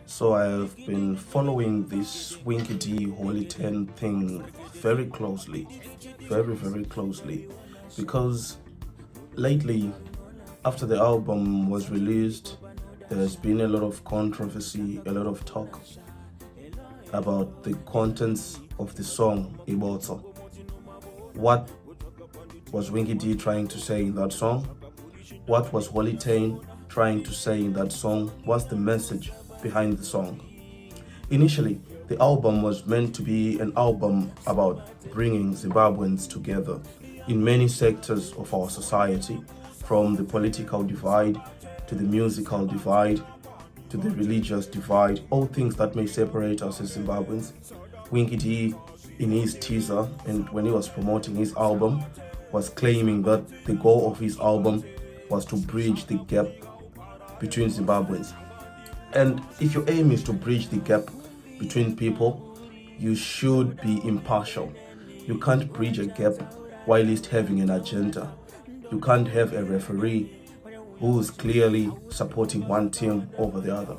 So I have been following this Winky D Holy 10 thing very closely, very closely, because lately, after the album was released, there's been a lot of controversy, a lot of talk about the contents of the song Ibotso. What was Winky D trying to say in that song? What was Holy 10 trying to say in that song? What's the message behind the song? Initially, the album was meant to be an album about bringing Zimbabweans together in many sectors of our society, from the political divide to the musical divide to the religious divide, all things that may separate us as Zimbabweans. Winky D, in his teaser and when he was promoting his album, was claiming that the goal of his album was to bridge the gap between Zimbabweans. And if your aim is to bridge the gap between people, you should be impartial. You can't bridge a gap while having an agenda. You can't have a referee who's clearly supporting one team over the other.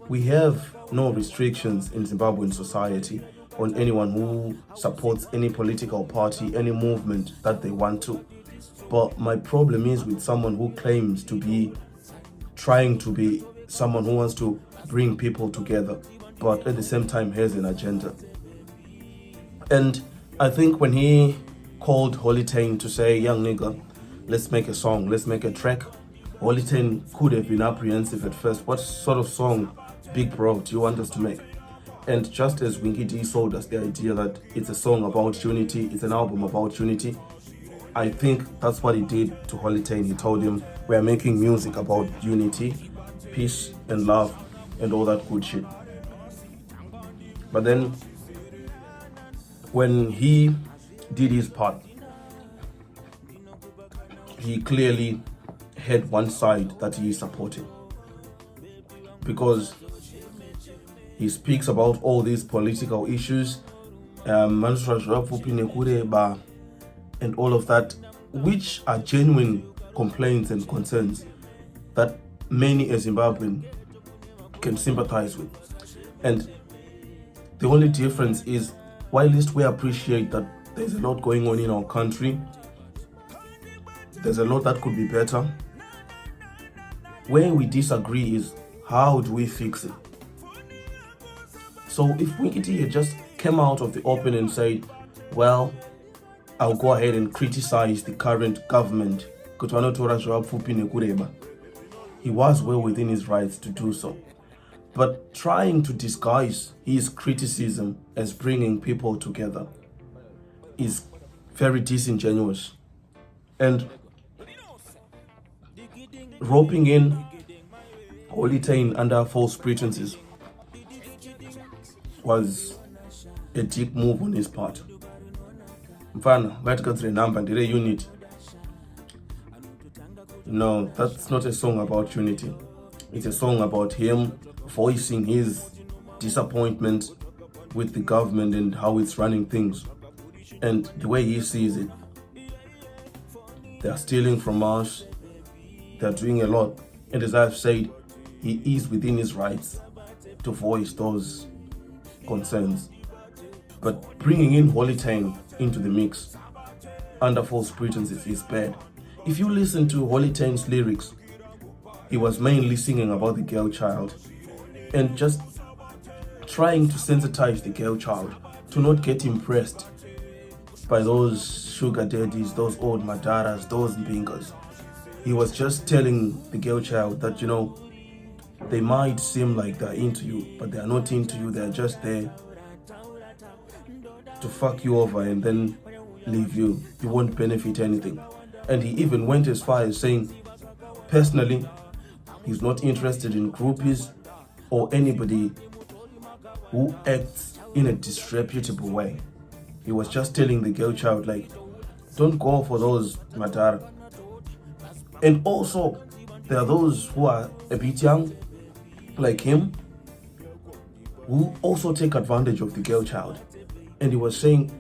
We have no restrictions in Zimbabwean society on anyone who supports any political party, any movement that they want to. But my problem is with someone who claims to be trying to be someone who wants to bring people together, but at the same time has an agenda. And I think when he called Holy 10 to say, young nigga, let's make a song, let's make a track, Holy 10 could have been apprehensive at first. What sort of song, big bro, do you want us to make? And just as Winky D sold us the idea that it's a song about unity, it's an album about unity, I think that's what he did to Holy 10. He told him, we're making music about unity, peace and love and all that good shit. But then when he did his part, he clearly had one side that he is supporting, because he speaks about all these political issues, and all of that, which are genuine complaints and concerns that many as Zimbabwean can sympathize with. And the only difference is, while we appreciate that there's a lot going on in our country, there's a lot that could be better. Where we disagree is, how do we fix it? So if Winky D had just came out of the open and said, well, I'll go ahead and criticize the current government, he was well within his rights to do so. But trying to disguise his criticism as bringing people together is very disingenuous. And roping in Holy 10 under false pretenses was a deep move on his part. Mfana, ngathi number ndire unity. No, that's not a song about unity. It's a song about him voicing his disappointment with the government and how it's running things. And the way he sees it, they're stealing from us, they're doing a lot. And as I've said, he is within his rights to voice those concerns. But bringing in Holy 10 into the mix under false pretenses is bad. If you listen to Holy 10's lyrics, he was mainly singing about the girl child and just trying to sensitize the girl child to not get impressed by those sugar daddies, those old madaras, those mbingas. He was just telling the girl child that, they might seem like they're into you, but they're not into you. They're just there to fuck you over and then leave you. You won't benefit anything. And he even went as far as saying, personally, he's not interested in groupies or anybody who acts in a disreputable way. He was just telling the girl child, like, don't go for those madara. And also, there are those who are a bit young, like him, who also take advantage of the girl child. And he was saying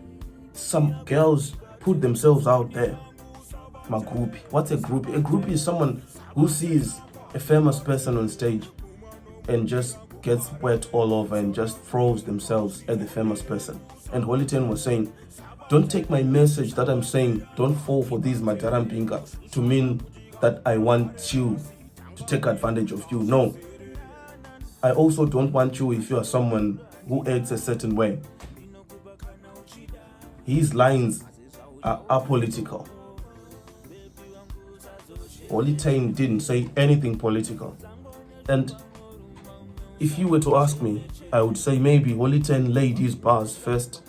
some girls put themselves out there. My groupie. What's a groupie? A groupie is someone who sees a famous person on stage and just gets wet all over and just throws themselves at the famous person. And Holy 10 was saying, don't take my message that I'm saying, don't fall for these Matarampinga to mean that I want you to take advantage of you. No. I also don't want you if you are someone who acts a certain way. His lines are apolitical. Holy 10 didn't say anything political. And if you were to ask me, I would say maybe Holy 10 laid his bars first,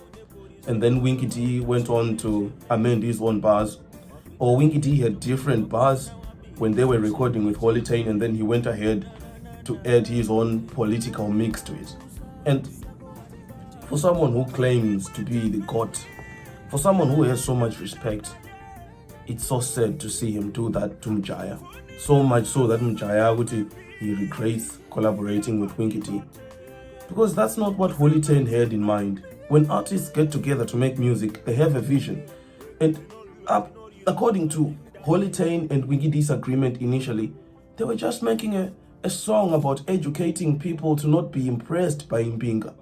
and then Winky D went on to amend his own bars. Or Winky D had different bars when they were recording with Holy 10, and then he went ahead to add his own political mix to it. And for someone who claims to be the god, for someone who has so much respect, it's so sad to see him do that to Mjaya. So much so that Mjaya, he regrets collaborating with Winky D. Because that's not what Holy 10 had in mind. When artists get together to make music, they have a vision. And according to Holy 10 and Winky D's agreement initially, they were just making a song about educating people to not be impressed by Mpinga.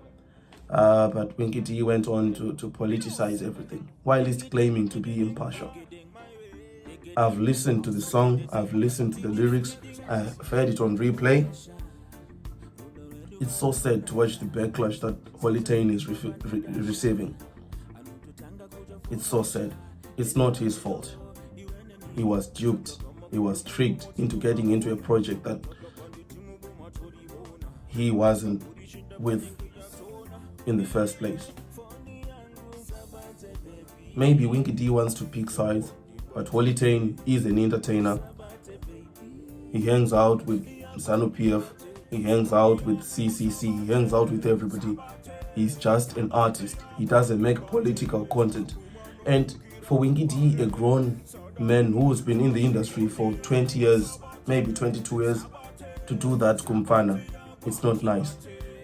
But Winky D went on to politicize everything, while he's claiming to be impartial. I've listened to the song, I've listened to the lyrics, I've heard it on replay. It's so sad to watch the backlash that Holy 10 is receiving. It's so sad. It's not his fault. He was duped. He was tricked into getting into a project that he wasn't with in the first place. Maybe Winky D wants to pick sides, but Holy 10 is an entertainer. He hangs out with Sanu PF, he hangs out with CCC, he hangs out with everybody. He's just an artist. He doesn't make political content. And for Winky D, a grown man who's been in the industry for 20 years, maybe 22 years, to do that kumfana, it's not nice.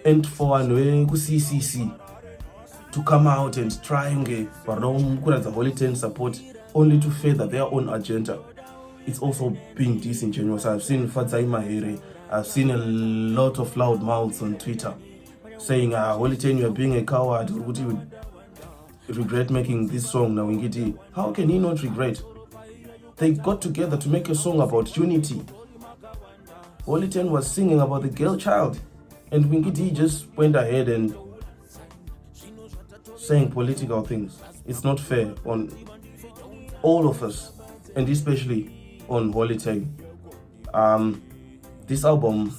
And for CCC to come out and try and the Holy 10 support only to further their own agenda, it's also being disingenuous. I've seen Fadzai Mahere, I've seen a lot of loud mouths on Twitter saying, Holy 10, you're being a coward, or would you regret making this song now, Winky D? How can he not regret? They got together to make a song about unity. Holy 10 was singing about the girl child, and Winky D just went ahead and saying political things. It's not fair on all of us, and especially on Holy 10. This album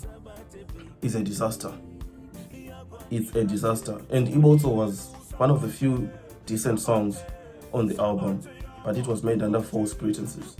is a disaster. It's a disaster. And Ibotso was one of the few decent songs on the album, but it was made under false pretenses.